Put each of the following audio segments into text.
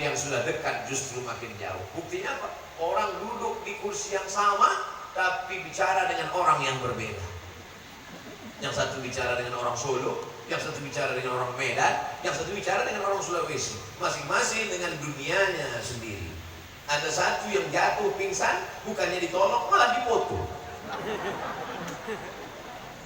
tapi yang sudah dekat justru makin jauh. Buktinya apa? Orang duduk di kursi yang sama tapi bicara dengan orang yang berbeda. Yang satu bicara dengan orang Solo, yang satu bicara dengan orang Medan, yang satu bicara dengan orang Sulawesi. Masing-masing dengan dunianya sendiri. Ada satu yang jatuh pingsan, bukannya ditolong malah dipoto.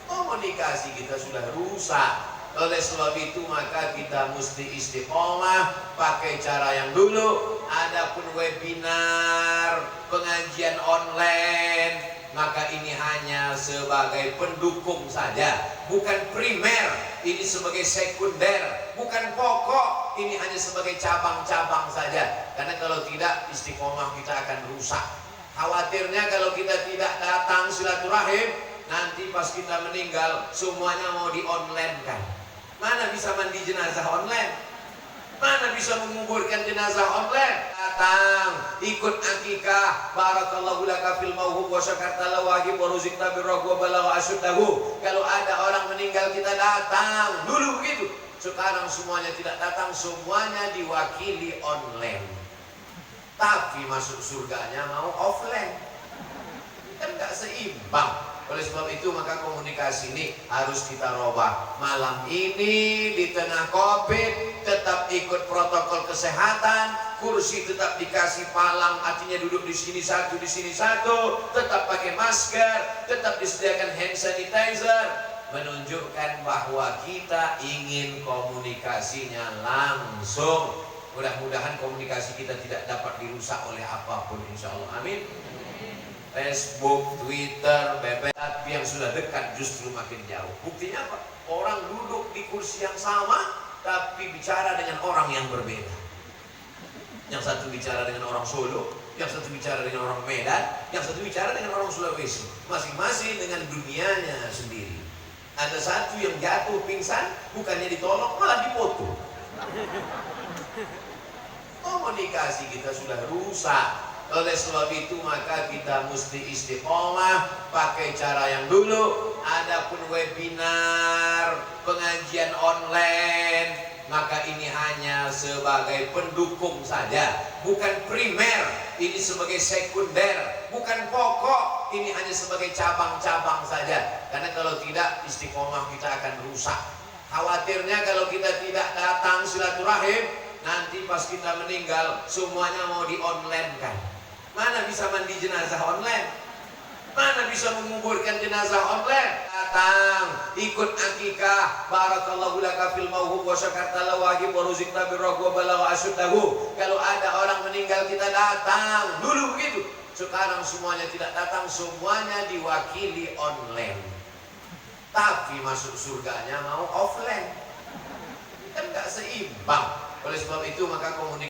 Komunikasi kita sudah rusak. Oleh sebab itu maka kita mesti istiqomah, pakai cara yang dulu. Adapun webinar, pengajian online, maka ini hanya sebagai pendukung saja, bukan primer. Ini sebagai sekunder, bukan pokok. Ini hanya sebagai cabang-cabang saja. Karena kalau tidak, istiqomah kita akan rusak. Khawatirnya kalau kita tidak datang silaturahim, nanti pas kita meninggal semuanya mau di-online kan. Mana bisa mandi jenazah online? Mana bisa menguburkan jenazah online? Datang, ikut akikah. Barakallahu laka fil mauhub wa syakarta lawahib wa ruzikta birrahwa balawa asyuddahu. Kalau ada orang meninggal kita datang. Dulu begitu. Sekarang semuanya tidak datang, semuanya diwakili online. Tapi masuk surganya mau offline. Kan gak seimbang. Oleh sebab itu maka komunikasi ini harus kita robah. Malam ini di tengah Covid tetap ikut protokol kesehatan, kursi tetap dikasih palang, artinya duduk di sini satu, di sini satu, tetap pakai masker, tetap disediakan hand sanitizer, menunjukkan bahwa kita ingin komunikasinya langsung. Mudah-mudahan komunikasi kita tidak dapat dirusak oleh apapun, insya Allah. Amin. Facebook, Twitter, BB, tapi yang sudah dekat justru makin jauh. Buktinya apa? Orang duduk di kursi yang sama tapi bicara dengan orang yang berbeda. Yang satu bicara dengan orang Solo, yang satu bicara dengan orang Medan, yang satu bicara dengan orang Sulawesi. Masing-masing dengan dunianya sendiri. Ada satu yang jatuh pingsan, bukannya ditolong malah dipoto. Komunikasi kita sudah rusak. Oleh sebab itu maka kita mesti istiqomah, pakai cara yang dulu. Adapun webinar, pengajian online, maka ini hanya sebagai pendukung saja, bukan primer. Ini sebagai sekunder, bukan pokok. Ini hanya sebagai cabang-cabang saja. Karena kalau tidak, istiqomah kita akan rusak. Khawatirnya kalau kita tidak datang silaturahim, nanti pas kita meninggal semuanya mau di-online kan. Mana bisa mandi jenazah online? Mana bisa menguburkan jenazah online? Datang, ikut akikah. Barakallahu laka fil mauhub wa syakarta lawahib wa ruzikta birrahwa balawa asyuddahu. Kalau ada orang meninggal kita datang. Dulu begitu. Sekarang semuanya tidak datang, semuanya diwakili online. Tapi masuk surganya mau offline. Kan gak seimbang. Oleh sebab itu maka komunikasi